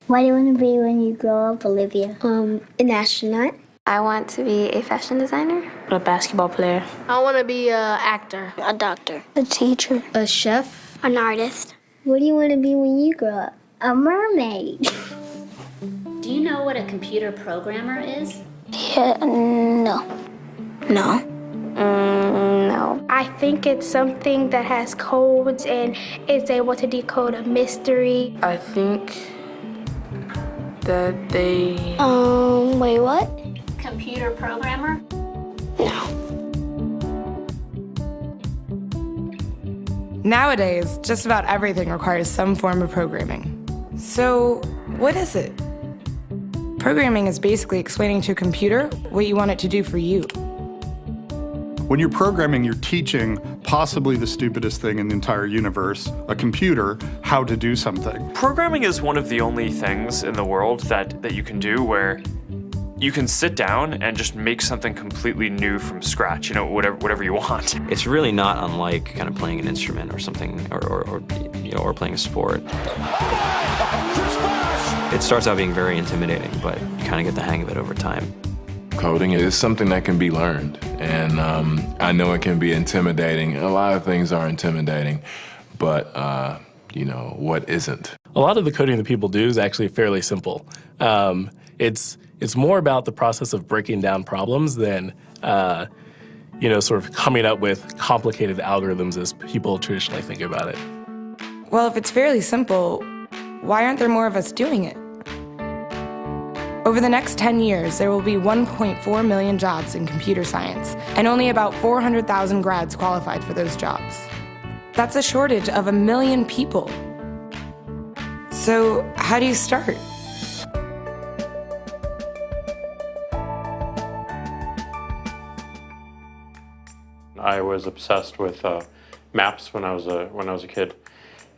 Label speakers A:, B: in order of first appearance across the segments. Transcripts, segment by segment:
A: What do you want to be when you grow up, Olivia?
B: An astronaut.
C: I want to be a fashion designer.
D: A basketball player.
E: I want to be an actor.
B: A doctor.
A: A teacher.
E: A chef.
B: An artist.
A: What do you want to be when you grow up? A mermaid.
F: Do you know what a computer programmer is?
A: Yeah, no.
B: No.
C: No.
G: I think it's something that has codes and is able to decode a mystery.
D: I think that they...
B: Wait, what?
F: Computer programmer?
B: No.
H: Nowadays, just about everything requires some form of programming. So, what is it? Programming is basically explaining to a computer what you want it to do for you.
I: When you're programming, you're teaching possibly the stupidest thing in the entire universe, a computer, how to do something.
J: Programming is one of the only things in the world that you can do where you can sit down and just make something completely new from scratch, whatever you want.
K: It's really not unlike kind of playing an instrument or something, or playing a sport. It starts out being very intimidating, but you kind of get the hang of it over time.
L: Coding is something that can be learned, and I know it can be intimidating. A lot of things are intimidating, but what isn't?
M: A lot of the coding that people do is actually fairly simple. It's more about the process of breaking down problems than, sort of coming up with complicated algorithms as people traditionally think about it.
H: Well, if it's fairly simple, why aren't there more of us doing it? Over the next 10 years, there will be 1.4 million jobs in computer science, and only about 400,000 grads qualified for those jobs. That's a shortage of 1 million people. So, how do you start?
N: I was obsessed with maps when I was a kid,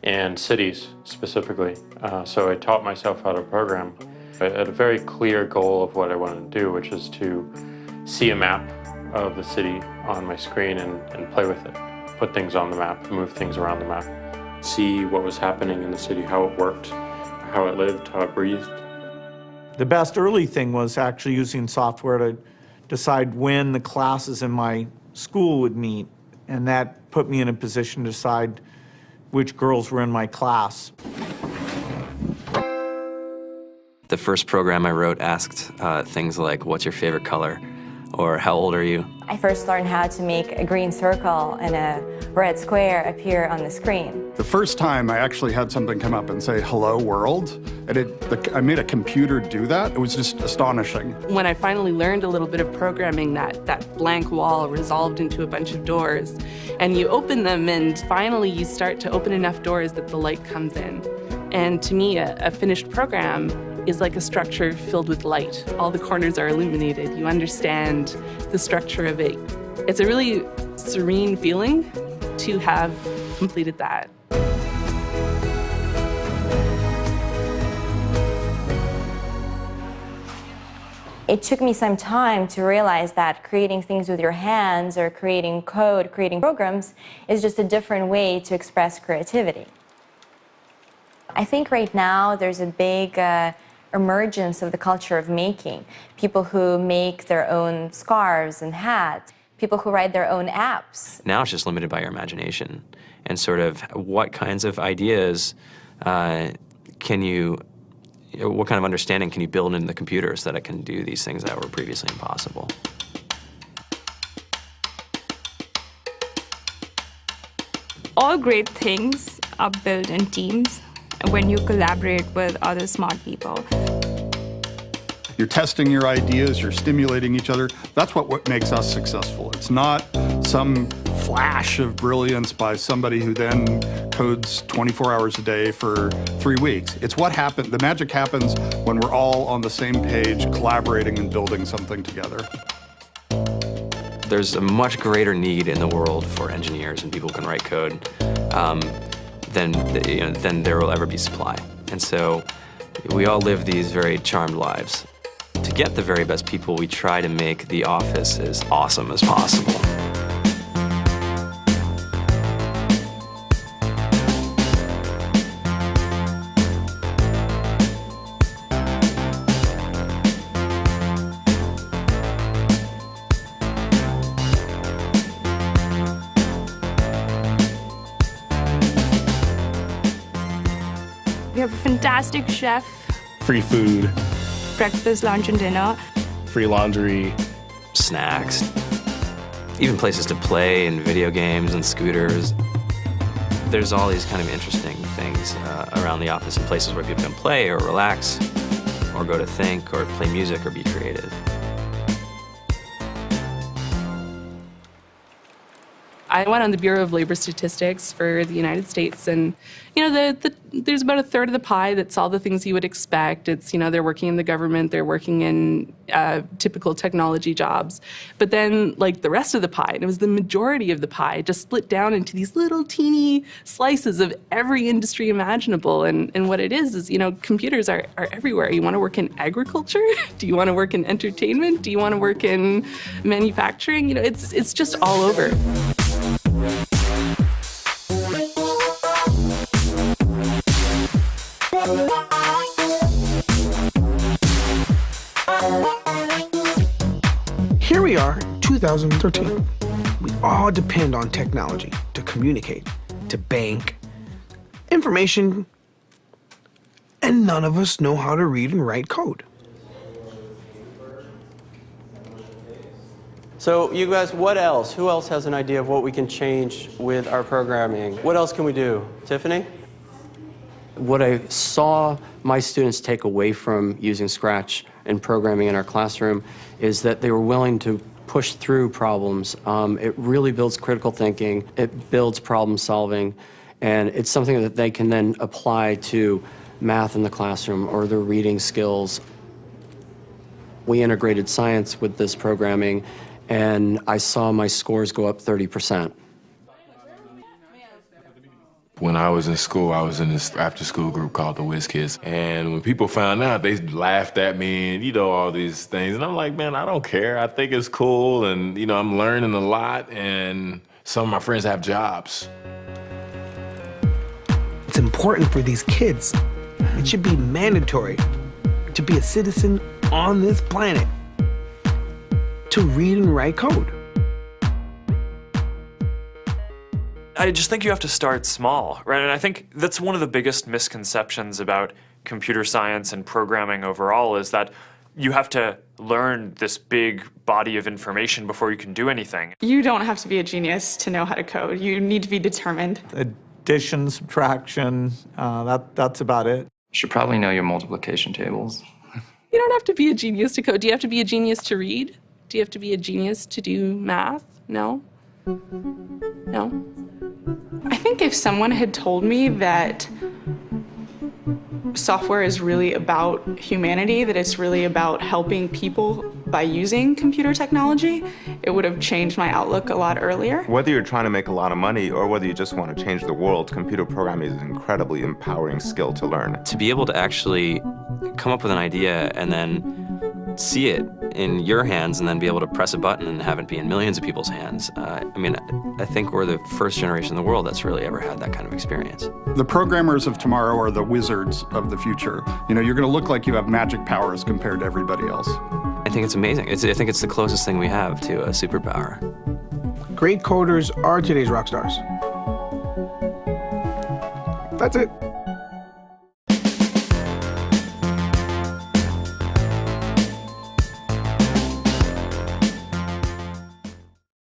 N: and cities specifically. So I taught myself how to program. I had a very clear goal of what I wanted to do, which is to see a map of the city on my screen and play with it. Put things on the map, move things around the map. See what was happening in the city, how it worked, how it lived, how it breathed.
O: The best early thing was actually using software to decide when the classes in my school would meet, and that put me in a position to decide which girls were in my class.
K: The first program I wrote asked things like, what's your favorite color? Or how old are you?
P: I first learned how to make a green circle and a red square appear on the screen.
I: The first time I actually had something come up and say, hello world, and I made a computer do that. It was just astonishing.
Q: When I finally learned a little bit of programming, that blank wall resolved into a bunch of doors, and you open them, and finally you start to open enough doors that the light comes in. And to me, a finished program is like a structure filled with light. All the corners are illuminated. You understand the structure of it. It's a really serene feeling to have completed that.
P: It took me some time to realize that creating things with your hands or creating code, creating programs, is just a different way to express creativity. I think right now there's a big emergence of the culture of making. People who make their own scarves and hats, people who write their own apps.
K: Now it's just limited by your imagination and sort of what kinds of ideas what kind of understanding can you build into the computer so that it can do these things that were previously impossible.
R: All great things are built in teams when you collaborate with other smart people.
I: You're testing your ideas, you're stimulating each other. That's what makes us successful. It's not some flash of brilliance by somebody who then codes 24 hours a day for 3 weeks. It's what happened. The magic happens when we're all on the same page, collaborating and building something together.
K: There's a much greater need in the world for engineers and people who can write code than there will ever be supply. And so we all live these very charmed lives. To get the very best people, we try to make the office as awesome as possible.
R: have a fantastic chef,
M: Free food,
R: breakfast, lunch, and dinner.
M: free laundry,
K: snacks, even places to play and video games and scooters. There's all these kind of interesting things around the office and places where people can play or relax or go to think or play music or be creative.
Q: I went on the Bureau of Labor Statistics for the United States, and there's about a third of the pie that's all the things you would expect. It's, they're working in the government, they're working in typical technology jobs. But then, like, the rest of the pie, and it was the majority of the pie, just split down into these little teeny slices of every industry imaginable. And what it is, computers are everywhere. You want to work in agriculture? Do you want to work in entertainment? Do you want to work in manufacturing? It's just all over.
S: Here we are, 2013. We all depend on technology to communicate, to bank, information, and none of us know how to read and write code.
T: So you guys, what else? Who else has an idea of what we can change with our programming? What else can we do? Tiffany? What I saw my students take away from using Scratch and programming in our classroom is that they were willing to push through problems. It really builds critical thinking, it builds problem solving, and it's something that they can then apply to math in the classroom or their reading skills. We integrated science with this programming, and I saw my scores go up 30%.
L: When I was in school, I was in this after-school group called the Whiz Kids. And when people found out, they laughed at me and, all these things. And I'm like, man, I don't care. I think it's cool. And, I'm learning a lot. And some of my friends have jobs.
S: It's important for these kids. It should be mandatory to be a citizen on this planet, to read and write code.
J: I just think you have to start small, right? And I think that's one of the biggest misconceptions about computer science and programming overall is that you have to learn this big body of information before you can do anything.
U: You don't have to be a genius to know how to code. You need to be determined.
O: Addition, subtraction, that's about it.
V: You should probably know your multiplication tables.
Q: You don't have to be a genius to code. Do you have to be a genius to read? Do you have to be a genius to do math? No? No?
U: I think if someone had told me that software is really about humanity, that it's really about helping people by using computer technology, it would have changed my outlook a lot earlier.
W: Whether you're trying to make a lot of money or whether you just want to change the world, computer programming is an incredibly empowering skill to learn.
K: To be able to actually come up with an idea and then see it in your hands and then be able to press a button and have it be in millions of people's hands. I think we're the first generation in the world that's really ever had that kind of experience.
I: The programmers of tomorrow are the wizards of the future. You're going to look like you have magic powers compared to everybody else.
K: I think it's amazing. I think it's the closest thing we have to a superpower.
S: Great coders are today's rock stars. That's it.